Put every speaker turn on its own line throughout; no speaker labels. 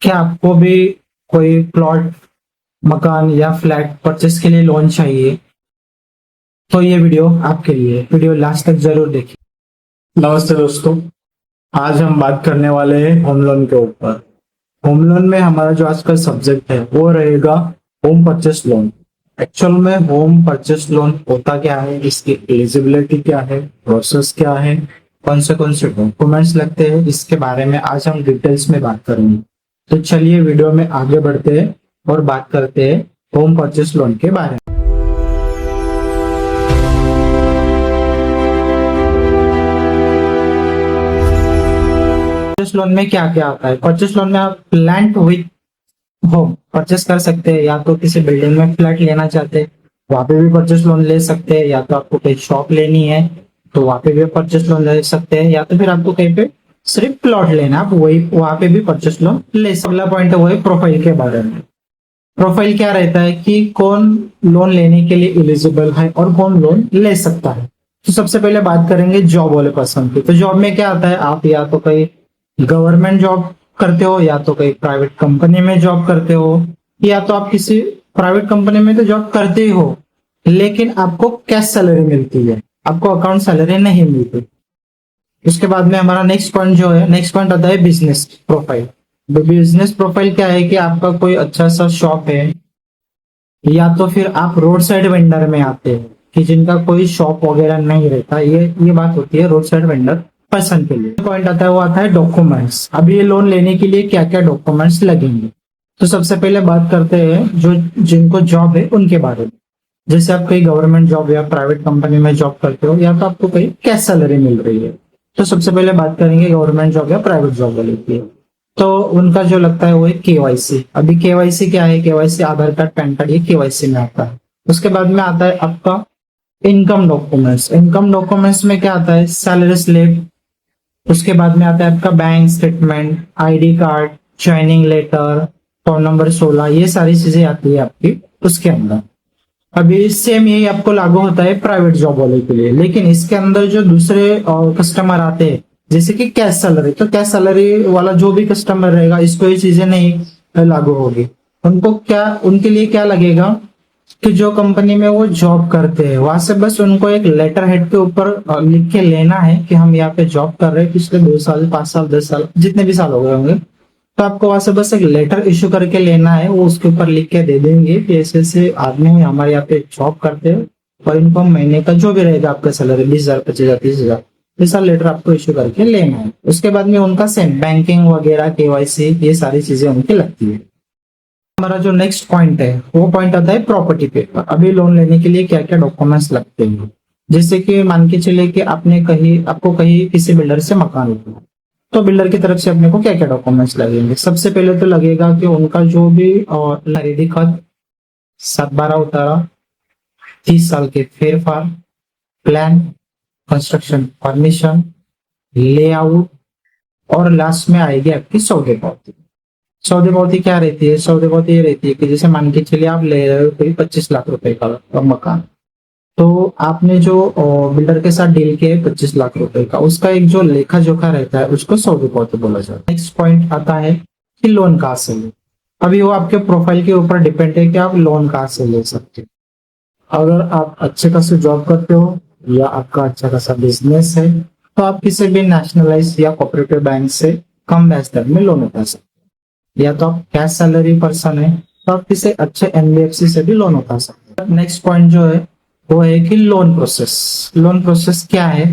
क्या आपको भी कोई प्लॉट, मकान या फ्लैट परचेस के लिए लोन चाहिए? तो ये वीडियो आपके लिए, वीडियो लास्ट तक जरूर देखिए। नमस्ते दोस्तों, आज हम बात करने वाले हैं होम लोन के ऊपर। होम लोन में हमारा जो आज का सब्जेक्ट है वो रहेगा होम परचेस लोन। एक्चुअल में होम परचेस लोन होता क्या है, इसकी एलिजिबिलिटी क्या है, प्रोसेस क्या है, कौन से डॉक्यूमेंट्स लगते हैं, इसके बारे में आज हम डिटेल्स में बात करेंगे। तो चलिए वीडियो में आगे बढ़ते हैं और बात करते हैं होम परचेस लोन के बारे में। परचेस लोन में क्या क्या आता है? परचेस लोन में आप लैंड विथ होम परचेस कर सकते हैं, या तो किसी बिल्डिंग में फ्लैट लेना चाहते हैं वहां पे भी परचेस लोन ले सकते हैं, या तो आपको कहीं शॉप लेनी है तो वहां पे भी परचेस लोन ले सकते हैं, या तो फिर आपको कहीं पे सिर्फ प्लॉट लेना, आप वही वहां पे भी परचेस लोन ले सकते। अगला पॉइंट है वो है प्रोफाइल के बारे में। प्रोफाइल क्या रहता है कि कौन लोन लेने के लिए एलिजिबल है और कौन लोन ले सकता है। तो सबसे पहले बात करेंगे जॉब वाले पर्सन की। तो जॉब में क्या आता है, आप या तो कहीं गवर्नमेंट जॉब करते हो, या तो कहीं प्राइवेट कंपनी में जॉब करते हो, या तो आप किसी प्राइवेट कंपनी में तो जॉब करते ही हो लेकिन आपको कैश सैलरी मिलती है, आपको अकाउंट सैलरी नहीं मिलती। उसके बाद में हमारा नेक्स्ट पॉइंट जो है, नेक्स्ट पॉइंट आता है बिजनेस प्रोफाइल। बिजनेस प्रोफाइल क्या है कि आपका कोई अच्छा सा शॉप है, या तो फिर आप रोड साइड वेंडर में आते हैं कि जिनका कोई शॉप वगैरह नहीं रहता। ये बात होती है रोड साइड वेंडर पर्सन के लिए। पॉइंट आता है वो आता है डॉक्यूमेंट्स। अब ये लोन लेने के लिए क्या क्या डॉक्यूमेंट्स लगेंगे। तो सबसे पहले बात करते हैं जो जिनको जॉब है उनके बारे में। जैसे आप कहीं गवर्नमेंट जॉब या प्राइवेट कंपनी में जॉब करते हो, या तो आपको कहीं कैश सैलरी मिल रही है। तो सबसे पहले बात करेंगे गवर्नमेंट जॉब या प्राइवेट जॉब वाले की। तो उनका जो लगता है वो है केवाईसी। अभी केवाईसी क्या है, केवाईसी आधार कार्ड, पैन कार्ड, ये केवाईसी में आता है। उसके बाद में आता है आपका इनकम डॉक्यूमेंट्स। इनकम डॉक्यूमेंट्स में क्या आता है, सैलरी स्लिप। उसके बाद में आता है आपका bank statement, ID card, joining letter, form number 16, ये सारी चीजें आती है आपकी उसके अंदर। अभी सेम यही आपको लागू होता है प्राइवेट जॉब वाले के लिए, लेकिन इसके अंदर जो दूसरे कस्टमर आते हैं जैसे कि कैश सैलरी, तो कैश सैलरी वाला जो भी कस्टमर रहेगा इसको ये चीजें नहीं लागू होगी। उनको क्या, उनके लिए क्या लगेगा कि जो कंपनी में वो जॉब करते हैं वहां से बस उनको एक लेटर हेड के ऊपर लिख के लेना है कि हम यहाँ पे जॉब कर रहे हैं पिछले 2 साल, 5 साल, 10 साल, जितने भी साल हो गए होंगे। तो आपको वहां से बस एक लेटर इश्यू करके लेना है, वो उसके ऊपर लिख के दे देंगे कि ऐसे ऐसे आदमी हमारे यहाँ पे जॉब करते हैं और इनको महीने का जो भी रहेगा आपका सैलरी 20,000, 25,000, 30,000, ऐसा लेटर आपको इश्यू करके लेना है। उसके बाद में उनका सेम बैंकिंग वगैरह, केवाईसी, ये सारी चीजें उनकी लगती है। हमारा जो नेक्स्ट पॉइंट है वो पॉइंट आता है प्रॉपर्टी पेपर। अभी लोन लेने के लिए क्या क्या डॉक्यूमेंट्स लगते हैं। जैसे कि मान के चले कि आपको कहीं किसी बिल्डर से मकान लेना है, तो बिल्डर की तरफ से अपने को क्या क्या डॉक्यूमेंट्स लगेंगे। सबसे पहले तो लगेगा कि उनका जो भी खरीदी खत, 7/12 उतारा, 30 साल के फेरफार, प्लान, कंस्ट्रक्शन परमिशन, लेआउट, और लास्ट में आएगी आपकी सौदे पावती। सौदे पावती क्या रहती है, सौदे पावती ये रहती है कि जैसे मान के चलिए आप ले रहे हो कोई 25 लाख रुपए का मकान, तो आपने जो बिल्डर के साथ डील किया है 25 लाख रुपए का, उसका एक जो लेखा जोखा रहता है उसको सौदे पावती बोला जाता है। नेक्स्ट पॉइंट आता है कि लोन कहाँ से ले। अभी वो आपके प्रोफाइल के ऊपर डिपेंड है कि आप लोन कहाँ से ले सकते हो। अगर आप अच्छे खासे जॉब करते हो या आपका अच्छा खासा बिजनेस है तो आप किसी भी नेशनलाइज या कोऑपरेटिव बैंक से कम ब्याज दर में लोन उठा सकते हैं, या तो आप कैश सैलरी पर्सन है तो आप किसी अच्छे एनबीएफसी से भी लोन उठा सकते हैं। नेक्स्ट पॉइंट जो है वो है कि लोन प्रोसेस। लोन प्रोसेस क्या है,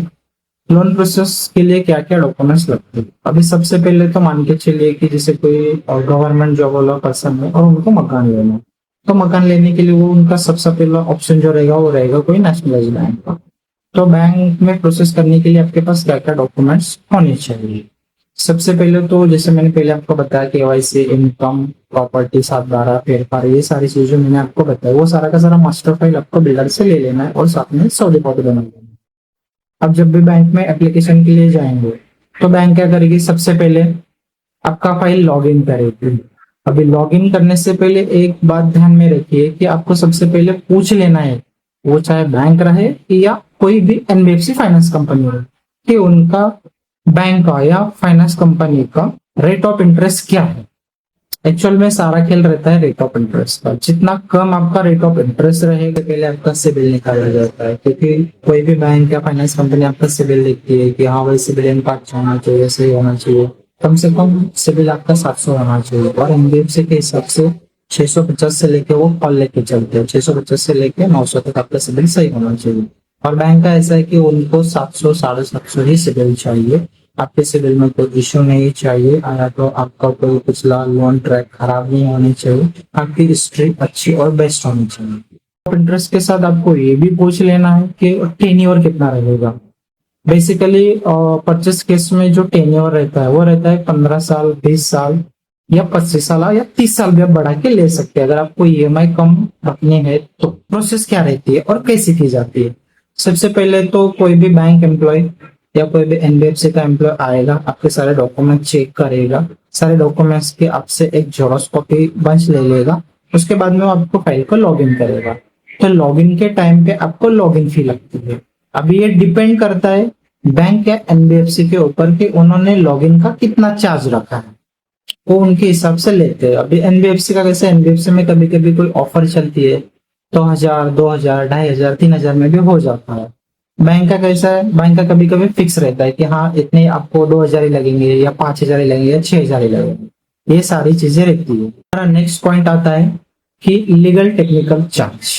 लोन प्रोसेस के लिए क्या क्या डॉक्यूमेंट्स लगते हैं। अभी सबसे पहले तो मान के चलिए कि जैसे कोई गवर्नमेंट जॉब वाला पर्सन है और उनको मकान लेना है, तो मकान लेने के लिए वो उनका सबसे पहला ऑप्शन जो रहेगा वो रहेगा कोई नेशनलाइज बैंक का। तो बैंक में प्रोसेस करने के लिए आपके पास क्या क्या डॉक्यूमेंट्स होने चाहिए। सबसे पहले तो जैसे मैंने पहले आपको बताया केवाईसी, इनकम, प्रॉपर्टी, 7/12, फेरफार, ये सारी चीजें मैंने आपको बताया, वो सारा का सारा मास्टर फाइल आपको बिल्डर से ले लेना है और साथ में सौदे पावती बना लेना है। अब जब भी बैंक में एप्लीकेशन के लिए जाएंगे तो बैंक क्या करेगी, सबसे पहले आपका फाइल लॉग इन करेगी। अभी लॉग इन करने से पहले एक बात ध्यान में रखिए कि आपको सबसे पहले पूछ लेना है, वो चाहे बैंक रहे या कोई भी एनबीएफसी फाइनेंस कंपनी हो, कि उनका बैंक का या फाइनेंस कंपनी का रेट ऑफ इंटरेस्ट क्या है। एक्चुअल में सारा खेल रहता है रेट ऑफ इंटरेस्ट का। जितना कम आपका रेट ऑफ इंटरेस्ट रहेगा, पहले आपका सिबिल निकाला जाता है, क्योंकि कोई भी बैंक या फाइनेंस कंपनी आपका सिबिल देखती है कि हाँ भाई सिबिल इनका अच्छा होना चाहिए, सही होना चाहिए। कम से कम सिबिल आपका 700 होना चाहिए, और एनबीएफसी के हिसाब से 650 से लेके वो कॉल लेके चलते हैं, 650 से लेके 900 तक आपका सिबिल सही होना चाहिए। और बैंक का ऐसा है कि उनको 700 750 ही सिबिल चाहिए। आपके सिविल में कोई इश्यू नहीं चाहिए, या तो आपका कोई पिछला लोन ट्रैक खराब नहीं होनी चाहिए, आपकी हिस्ट्री अच्छी और बेस्ट होनी चाहिए। इंटरेस्ट के साथ आपको ये भी पूछ लेना है कि टेन्योर कितना रहेगा। बेसिकली परचेस केस में जो टेन्योर रहता है वो रहता है 15 साल, 20 साल या 25 साल या 30 साल भी आप बढ़ा के ले सकते हैं। अगर आपको ईएमआई कम रखनी है तो प्रोसेस क्या रहती है और कैसे की जाती है। सबसे पहले तो कोई भी बैंक एम्प्लॉय या कोई भी एनबीएफसी का एम्प्लॉय आएगा, आपके सारे डॉक्यूमेंट चेक करेगा, सारे डॉक्यूमेंट्स की आपसे एक जेरॉक्स कॉपी बंच ले लेगा। उसके बाद में वो आपको फाइल को लॉगिन करेगा। तो लॉगिन के टाइम पे आपको लॉगिन फी लगती है। अभी ये डिपेंड करता है बैंक या एनबीएफसी के ऊपर कि उन्होंने लॉगिन का कितना चार्ज रखा है, वो उनके हिसाब से लेते हैं। अभी एनबीएफसी का कैसे, एनबीएफसी में कभी कभी कोई ऑफर चलती है तो 1000, 2000, 2500, 3000 में भी हो जाता है। बैंक का कैसा है, बैंक का कभी कभी फिक्स रहता है कि हाँ इतने आपको 2000 ही लगेंगे या 5000 ही लगेंगे या 6000 ही लगेंगे। ये सारी चीजें रहती है। हमारा नेक्स्ट पॉइंट आता है कि लीगल टेक्निकल चार्ज।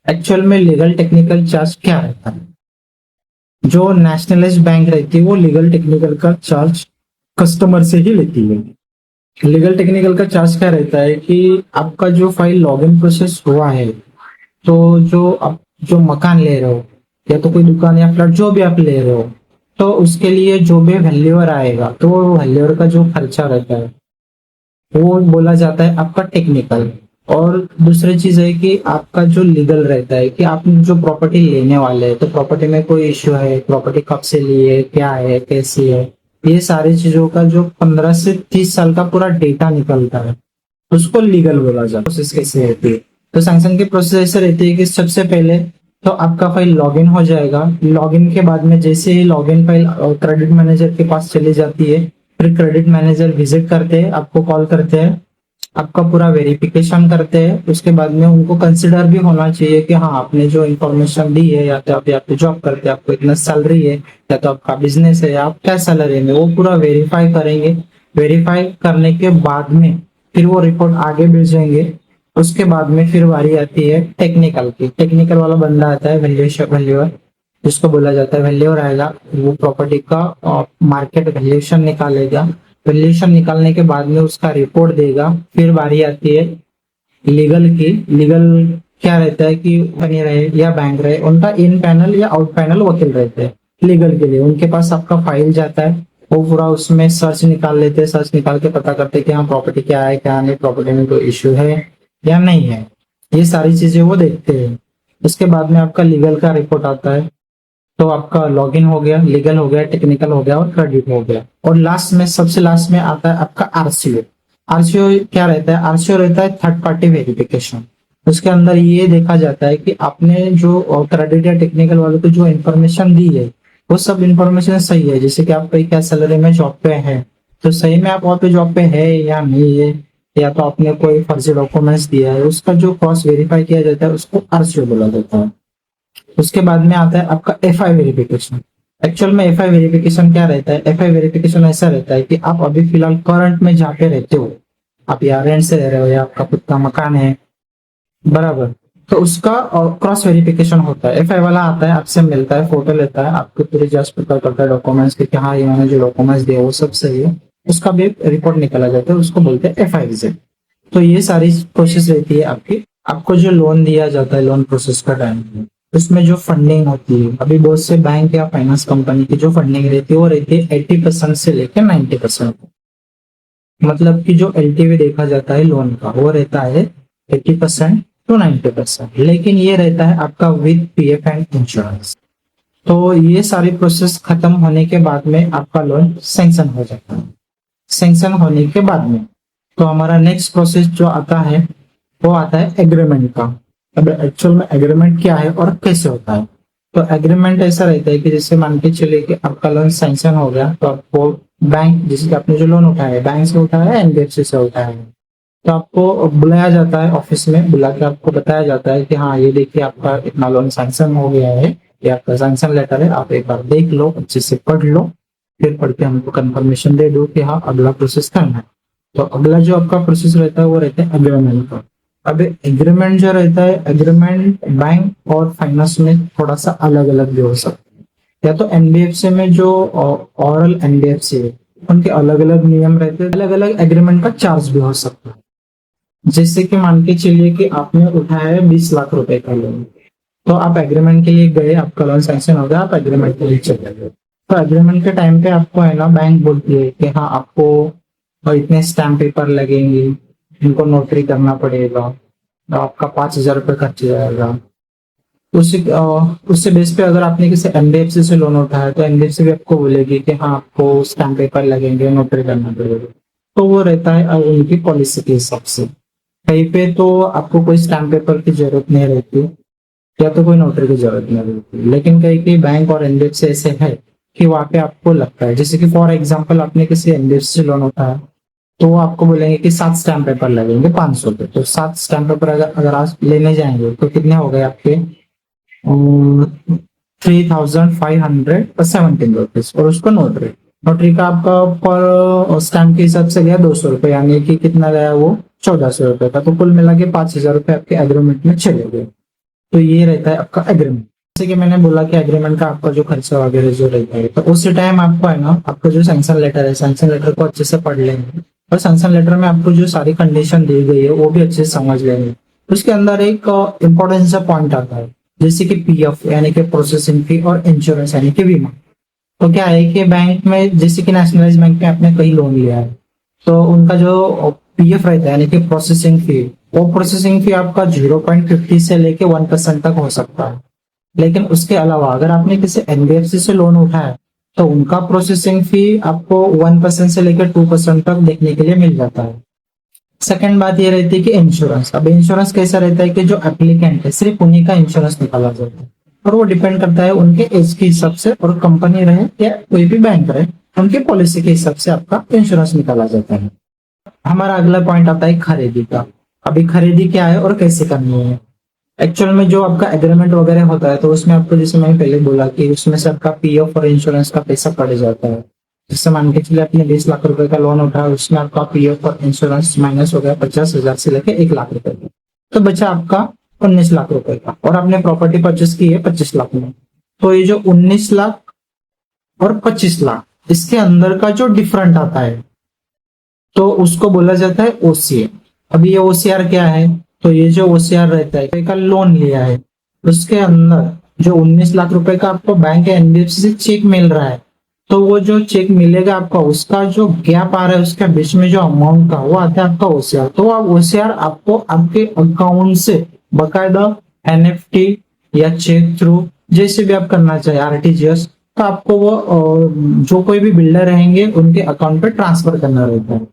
एक्चुअल में लीगल टेक्निकल चार्ज क्या रहता है। जो नेशनलाइज्ड बैंक रहती है वो लीगल टेक्निकल का चार्ज कस्टमर से ही लेती है। लीगल टेक्निकल का चार्ज क्या रहता है कि आपका जो फाइल लॉगिन प्रोसेस हुआ है, तो जो आप जो मकान ले रहे हो या तो कोई दुकान या फ्लैट जो भी आप ले रहे हो, तो उसके लिए जो भी वैल्यूअर आएगा तो वो वैल्यूअर का जो खर्चा रहता है वो बोला जाता है आपका टेक्निकल। और दूसरी चीज है कि आपका जो लीगल रहता है कि आप जो प्रॉपर्टी लेने वाले हैं तो प्रॉपर्टी में कोई इश्यू है, प्रॉपर्टी कब से ली है, क्या है, कैसी है, ये सारी चीजों का जो 15 से 30 साल का पूरा डेटा निकलता है उसको लीगल बोला जाता है। प्रोसेस कैसे रहती है, तो सैंक्शन की प्रोसेस ऐसे रहती है कि सबसे पहले तो आपका फाइल लॉगिन हो जाएगा। लॉगिन के बाद में जैसे ही लॉगिन फाइल क्रेडिट मैनेजर के पास चली जाती है, फिर क्रेडिट मैनेजर विजिट करते हैं, आपको कॉल करते हैं, आपका पूरा वेरिफिकेशन करते हैं। उसके बाद में उनको कंसिडर भी होना चाहिए कि हाँ आपने जो इन्फॉर्मेशन दी है, या तो आप यहाँ पे जॉब करते हैं, आपको इतना सैलरी है, या तो आपका बिजनेस है, आप क्या सैलरी में, वो पूरा वेरीफाई करेंगे। वेरीफाई करने के बाद में फिर वो रिपोर्ट आगे भेजेंगे। उसके बाद में फिर बारी आती है टेक्निकल की। टेक्निकल वाला बंदा आता है वैल्यूअर, जिसको बोला जाता है वैल्यूअर आएगा, वो प्रॉपर्टी का मार्केट वैल्यूएशन निकालेगा। वैल्यूएशन निकालने के बाद में उसका रिपोर्ट देगा। फिर बारी आती है लीगल की। लीगल क्या रहता है कि कंपनी रहे या बैंक रहे, उनका इन पैनल या आउट पैनल वकील रहते हैं लीगल के लिए। उनके पास आपका फाइल जाता है, वो पूरा उसमें सर्च निकाल लेते हैं, सर्च निकाल के पता करते हैं कि हाँ प्रॉपर्टी क्या है, क्या नहीं, प्रॉपर्टी में कोई इश्यू है या नहीं है, ये सारी चीजें वो देखते हैं। उसके बाद में आपका लीगल का रिपोर्ट आता है। तो आपका लॉगिन हो गया, लीगल हो गया, टेक्निकल हो गया और क्रेडिट हो गया। और लास्ट में, सबसे लास्ट में आता है आपका आरसीओ। आरसीओ क्या रहता है, आरसीओ रहता है थर्ड पार्टी वेरिफिकेशन। उसके अंदर ये देखा जाता है कि आपने जो क्रेडिट या टेक्निकल वालों को जो इन्फॉर्मेशन दी है वो सब इन्फॉर्मेशन सही है। जैसे कि आप कहीं क्या सैलरी में जॉब पे है, तो सही में आप वहाँ पे जॉब पे है या नहीं है, या तो आपने कोई फर्जी डॉक्यूमेंट्स दिया है, उसका जो क्रॉस वेरीफाई किया जाता है उसको आरसीओ बोला जाता है। उसके बाद में आता है आपका एफआई वेरिफिकेशन। एक्चुअल में एफआई वेरिफिकेशन क्या रहता है, एफआई वेरिफिकेशन ऐसा रहता है कि आप अभी फिलहाल करंट में जहाँ पे रहते हो, आप या रेंट से रह रहे हो या आपका खुद का मकान है, बराबर, तो उसका क्रॉस वेरिफिकेशन होता है। एफआई वाला आता है, आपसे मिलता है, फोटो लेता है, आपको पूरी जांच पड़ताल करता है डॉक्यूमेंट्स की कि हाँ इन्होंने जो डॉक्यूमेंट्स दिए वो सब सही है, उसका भी रिपोर्ट निकाला जाता है, उसको बोलते हैं एफआई विजिट। तो ये सारी प्रोसेस रहती है आपकी। आपको जो लोन दिया जाता है लोन प्रोसेस का टाइम में, उसमें जो फंडिंग होती है, अभी बहुत से बैंक या फाइनेंस कंपनी की जो फंडिंग रहती है वो रहती है 80% से लेकर 90%। मतलब कि जो एलटीवी देखा जाता है लोन का वो रहता है 80% टू 90%, लेकिन ये रहता है आपका विद पीएफ एंड इंश्योरेंस। तो ये सारी प्रोसेस खत्म होने के बाद में आपका लोन सैंक्शन हो जाता है। सैंक्शन होने के बाद में तो हमारा नेक्स्ट प्रोसेस जो आता है वो आता है एग्रीमेंट का। अब एक्चुअल में एग्रीमेंट क्या है और कैसे होता है, तो एग्रीमेंट ऐसा रहता है कि जैसे मान के चलिए कि आपका लोन सैंक्शन हो गया, तो आपको बैंक, जिससे आपने जो लोन उठाया है बैंक से उठाया है एनबीएफसी से उठाया है, तो आपको बुलाया जाता है ऑफिस में, बुला के आपको बताया जाता है कि हाँ ये देखिए आपका इतना लोन सैंक्शन हो गया है, ये आपका सैंक्शन लेटर है, आप एक बार देख लो, अच्छे से पढ़ लो, फिर पढ़ के हमको कंफर्मेशन दे दो कि हाँ अगला प्रोसेस करना है। तो अगला जो आपका प्रोसेस रहता है वो रहता है एग्रीमेंट का। अब एग्रीमेंट जो रहता है, एग्रीमेंट बैंक और फाइनेंस में थोड़ा सा अलग अलग भी हो सकता है। या तो एनबीएफसी में जो ओरल एनबीएफसी है उनके अलग अलग नियम रहते हैं, अलग अलग एग्रीमेंट का चार्ज भी हो सकता है। जैसे कि मान के चलिए कि आपने उठाया है 20 लाख रुपए का लोन, तो आप एग्रीमेंट के लिए गए, आपका लोन सैंक्शन हो गया, आप एग्रीमेंट के लिए चले गए। तो एग्रीमेंट के टाइम पे आपको है ना बैंक बोलती है कि हाँ आपको इतने स्टैम्प पेपर लगेंगे, इनको नोटरी करना पड़ेगा, तो आपका 5,000 रुपये खर्च जाएगा। उससे बेस पे अगर आपने किसी एनबीएफसी से लोन उठाया तो एनबीएफसी भी आपको बोलेगी कि हाँ आपको स्टैम्प पेपर लगेंगे, नोटरी करना पड़ेगा। तो वो रहता है उनकी पॉलिसी के हिसाब से। कहीं पे तो आपको कोई स्टैम्प पेपर की जरूरत नहीं रहती, या तो कोई नोटरी की जरूरत नहीं रहती, लेकिन कहीं कहीं बैंक और एनबीएफसी ऐसे है कि वहां पे आपको लगता है। जैसे कि फॉर एग्जाम्पल आपने किसी एनबीएफसी से लोन उठाया तो वो आपको बोलेंगे कि 7 स्टैम्प पेपर लगेंगे 500 के। तो 7 स्टैम्प पेपर अगर आप लेने जाएंगे तो कितने हो गए आपके 3,517 रुपीज, और उसको नोटरी नोटरी का आपका पर स्टैम्प के हिसाब से गया 200 रुपये, यानी कि कितना गया वो 1,400 रुपये का। तो कुल मिला के 5,000 रुपये आपके एग्रीमेंट में चले गए। तो ये रहता है आपका एग्रीमेंट। जैसे कि मैंने बोला कि एग्रीमेंट का आपका जो खर्चा वगैरह जो रहता है, तो उसी टाइम आपको है ना आपका जो सैंक्शन लेटर है, सैंक्शन लेटर को अच्छे से पढ़ लेंगे, और सैंक्शन लेटर में आपको जो सारी कंडीशन दी गई है वो भी अच्छे से समझ लेंगे। उसके अंदर एक इम्पोर्टेंट सा पॉइंट आता है, जैसे कि पीएफ यानी कि प्रोसेसिंग फी, और इंश्योरेंस यानी कि बीमा। तो क्या है कि बैंक में, जैसे कि नेशनलाइज बैंक में आपने कई लोन लिया है, तो उनका जो पीएफ रहता है यानी कि प्रोसेसिंग फी, वो प्रोसेसिंग फी आपका 0.50 से लेके 1% तक हो सकता है। लेकिन उसके अलावा अगर आपने किसी एनबीएफसी से लोन उठाया तो उनका प्रोसेसिंग फी आपको 1% से लेकर 2% तक देखने के लिए मिल जाता है। सेकंड बात ये रहती है कि इंश्योरेंस। अब इंश्योरेंस कैसा रहता है कि जो एप्लीकेंट है सिर्फ उन्हीं का इंश्योरेंस निकाला जाता है, और वो डिपेंड करता है उनके एज के हिसाब से, और कंपनी रहे या कोई भी बैंक रहे उनके पॉलिसी के हिसाब से आपका इंश्योरेंस निकाला जाता है। हमारा अगला पॉइंट आता है खरीदी का। अभी खरीदी क्या है और कैसे करनी है। एक्चुअल में जो आपका एग्रीमेंट वगैरह होता है तो उसमें आपको, जैसे मैंने पहले बोला कि उसमें से आपका पीएफ और इंश्योरेंस का पैसा कट जाता है। जैसे मान के चलिए आपने 20 लाख रुपए का लोन उठाया, उसमें आपका पीएफ और इंश्योरेंस माइनस हो गया 50,000 से लेकर 1 लाख रुपए का, तो बचा आपका 19 लाख रुपए का, और आपने प्रॉपर्टी परचेस की है 25 लाख में। तो ये जो 19 लाख और 25 लाख, इसके अंदर का जो डिफरेंट आता है तो उसको बोला जाता है ओसीआर। अभी ये ओसीआर क्या है, तो ये जो ओसीआर रहता है का लोन लिया है, उसके अंदर जो 19 लाख रुपए का आपको बैंक या एनबीएफसी से चेक मिल रहा है, तो वो जो चेक मिलेगा आपका, उसका जो गैप आ रहा है उसके बीच में जो अमाउंट का, वो आता है आपका ओसीआर। तो आप ओसीआर आपको आपके अकाउंट से बकायदा एनएफटी या चेक थ्रू जैसे भी आप करना चाहे आरटीजीएस, तो आपको वो जो कोई भी बिल्डर रहेंगे उनके अकाउंट पे ट्रांसफर करना रहता है।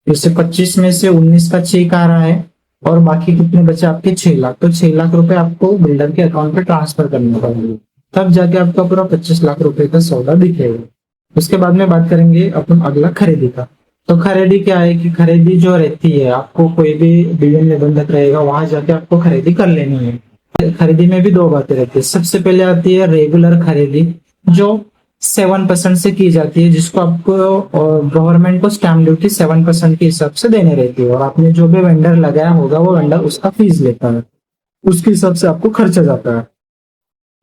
जैसे 25 में से 19 का चेक आ रहा है और बाकी कितने बचे आपके 6 लाख, तो 6 लाख रुपए आपको बिल्डर के अकाउंट पे ट्रांसफर करने पड़ेंगे, तब जाके आपका पूरा 25 लाख रुपए का सौदा दिखेगा। उसके बाद में बात करेंगे अपन अगला खरीदी का। तो खरीदी क्या है कि खरीदी जो रहती है, आपको कोई भी डीएल निबंधक रहेगा वहां जाके आपको खरीदी कर लेनी है। खरीदी में भी दो बातें रहती है। सबसे पहले आती है रेगुलर खरीदी, जो 7% से की जाती है, जिसको आपको गवर्नमेंट को स्टैम्प ड्यूटी 7% के हिसाब से देने रहती है, और आपने जो भी वेंडर लगाया होगा वो वेंडर उसका फीस लेता है, उसके हिसाब से आपको खर्चा जाता है।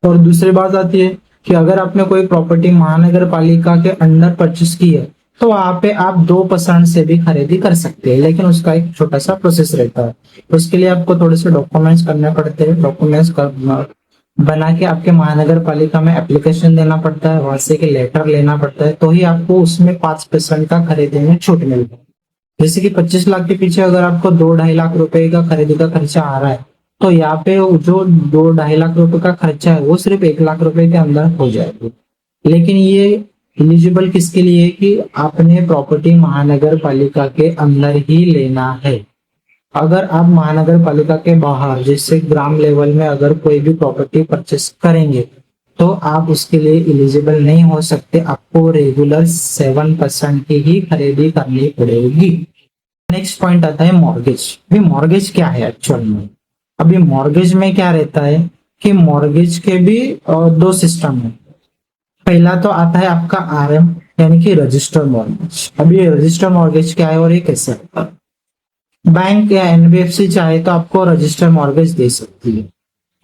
और दूसरी बात आती है कि अगर आपने कोई प्रॉपर्टी महानगर पालिका के अंडर परचेस की है तो वहां पे आप 2% से भी खरीदी कर सकते हैं, लेकिन उसका एक छोटा सा प्रोसेस रहता है। उसके लिए आपको थोड़े से डॉक्यूमेंट्स करने पड़ते हैं। डॉक्यूमेंट्स बना के आपके महानगर पालिका में एप्लीकेशन देना पड़ता है, वहां से के लेटर लेना पड़ता है, तो ही आपको उसमें 5% का खरीदी में छूट मिलता है। जैसे कि 25 लाख के पीछे अगर आपको 2-2.5 लाख रुपए का खरीदी का खर्चा आ रहा है, तो यहाँ पे जो 2-2.5 लाख रुपए का खर्चा है वो सिर्फ 1 लाख रुपए के अंदर हो जाएगी। लेकिन ये एलिजिबल किसके लिए है कि आपने प्रॉपर्टी महानगर पालिका के अंदर ही लेना है। अगर आप महानगर पालिका के बाहर जैसे ग्राम लेवल में अगर कोई भी प्रॉपर्टी परचेस करेंगे तो आप उसके लिए एलिजिबल नहीं हो सकते। आपको रेगुलर 7% की ही खरीदी करनी पड़ेगी। नेक्स्ट पॉइंट आता है मॉर्गेज। अभी मॉर्गेज क्या है एक्चुअल में? अभी मॉर्गेज में क्या रहता है कि मॉर्गेज के भी दो सिस्टम है। पहला तो आता है आपका आरएम यानी कि रजिस्टर मॉर्गेज। अभी ये रजिस्टर मॉर्गेज क्या है और ये कैसे होता है? बैंक या एनबीएफसी चाहे तो आपको रजिस्टर मॉर्गेज दे सकती है।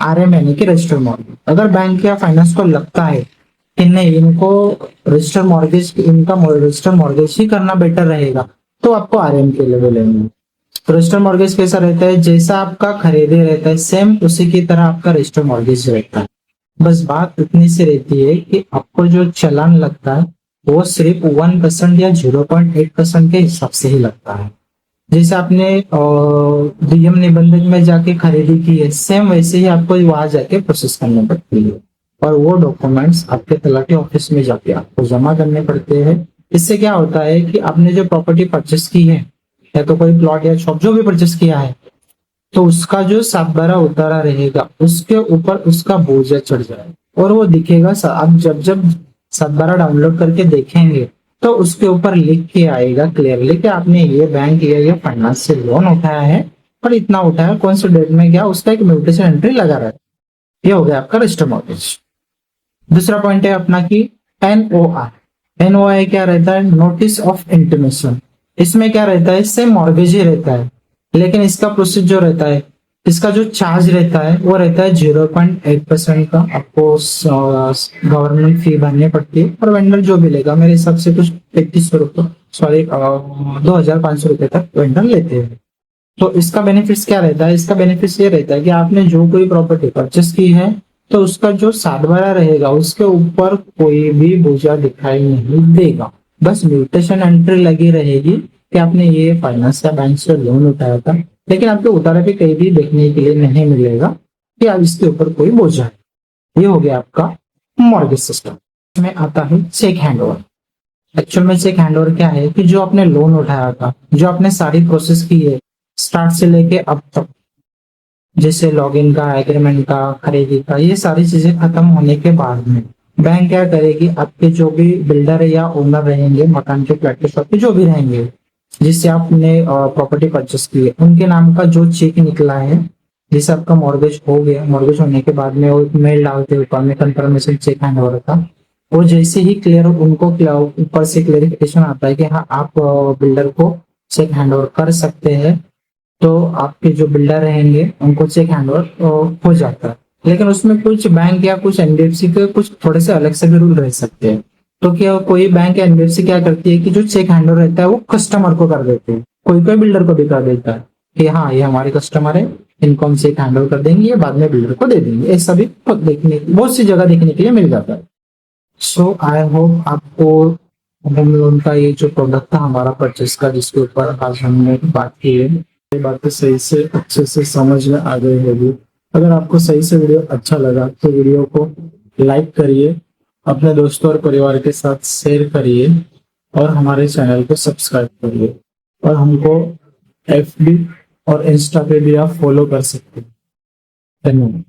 आरएम यानी कि रजिस्टर मॉर्गेज, अगर बैंक या फाइनेंस को लगता है कि नहीं इनको रजिस्टर मॉर्गेज, इनका रजिस्टर मॉर्गेज ही करना बेटर रहेगा, तो आपको आरएम के लिए बोलेंगे। तो रजिस्टर मॉर्गेज कैसा रहता है? जैसा आपका खरीदे रहता है सेम उसी की तरह आपका रजिस्टर मॉर्गेज रहता है। बस बात इतनी सी रहती है कि आपको जो चालान लगता है वो सिर्फ 1% या 0.8% के हिसाब से ही लगता है। जैसे आपने डीएम निबंधक में जाके खरीदी की है, सेम वैसे ही आपको वहां जाके प्रोसेस करनी पड़ती है और वो डॉक्यूमेंट्स आपके तलाटी ऑफिस में जाके आपको जमा करने पड़ते हैं। इससे क्या होता है कि आपने जो प्रॉपर्टी परचेस की है या तो कोई प्लॉट या शॉप जो भी परचेस किया है, तो उसका जो 7/12 उतारा रहेगा उसके ऊपर उसका बोझ चढ़ जाए और वो दिखेगा। आप जब जब 7/12 डाउनलोड करके देखेंगे तो उसके ऊपर लिख के आएगा क्लियरली कि आपने ये बैंक या ये फाइनेंस से लोन उठाया है और इतना उठाया, कौन से डेट में गया, उसका एक म्यूटेशन एंट्री लगा रहा है। ये हो गया आपका रजिस्टर मॉर्गेज। दूसरा पॉइंट है अपना की एनओआई। एनओआई क्या रहता है? Notice of intimation. इसमें क्या रहता है? सेम मॉर्गेज ही रहता है, लेकिन इसका प्रोसेस जो रहता है, इसका जो चार्ज रहता है वो रहता है 0.8% का। आपको गवर्नमेंट फी भरनी पड़ती है और वेंडर जो भी लेगा मेरे हिसाब से कुछ 3300 रुपये, सॉरी 2500 रुपये तक वेंडर लेते हैं। तो इसका बेनिफिट्स क्या रहता है? इसका बेनिफिट्स ये रहता है कि आपने जो कोई प्रॉपर्टी परचेस की है तो उसका जो 7/12 रहेगा उसके ऊपर कोई भी बोझा दिखाई नहीं देगा। बस म्यूटेशन एंट्री लगी रहेगी कि आपने ये फाइनेंस या बैंक से लोन उठाया था, लेकिन आपके उतारे पे कहीं भी देखने के लिए नहीं मिलेगा कि अब इसके ऊपर कोई बोझा है। ये हो गया आपका मॉर्गेज सिस्टम। इसमें आता है चेक हैंडओवर। एक्चुअल में चेक हैंडओवर क्या है कि जो आपने लोन उठाया था, जो आपने सारी प्रोसेस की है स्टार्ट से लेके अब तक, जैसे लॉगिन का, एग्रीमेंट का, खरीदी का, ये सारी चीजें खत्म होने के बाद में बैंक क्या करेगी, आपके जो भी बिल्डर या ओनर रहेंगे, मकान के, फ्लैट के, शॉप के जो भी रहेंगे जिससे आपने प्रॉपर्टी परचेस की है, उनके नाम का जो चेक निकला है, जैसे आपका मॉर्गेज हो गया, मॉर्गेज होने के बाद में वो मेल डालते हैं ऊपर में कंफर्मेशन चेक हैंड ओवर का। वो जैसे ही क्लियर, उनको ऊपर से क्लेरिफिकेशन आता है कि हाँ आप बिल्डर को चेक हैंड ओवर कर सकते हैं, तो आपके जो बिल्डर रहेंगे उनको चेक हैंडओवर हो जाता है। लेकिन उसमें कुछ बैंक या कुछ एनबीएफसी के कुछ थोड़े से अलग से भी रूल रह सकते हैं। तो क्या कोई बैंक या एनबीएफसी क्या करती है कि जो चेक हैंडओवर रहता है वो कस्टमर को कर देते हैं, कोई कोई बिल्डर को भी कर देता है कि हाँ ये हमारे कस्टमर है, इनको हम चेक हैंडओवर कर देंगे, ये बाद में बिल्डर को दे देंगे। ऐसा भी देखने, बहुत सी जगह देखने के लिए मिल जाता है। सो आई होप आपको होम लोन का ये जो प्रोडक्ट था हमारा परचेस का, जिसके ऊपर आज हमने बात की है, ये बातें सही से अच्छे से समझ में आ गई होगी। अगर आपको सही से वीडियो अच्छा लगा तो वीडियो को लाइक करिए, अपने दोस्तों और परिवार के साथ शेयर करिए और हमारे चैनल को सब्सक्राइब करिए। और हमको एफबी और इंस्टा पे भी आप फॉलो कर सकते हैं। धन्यवाद।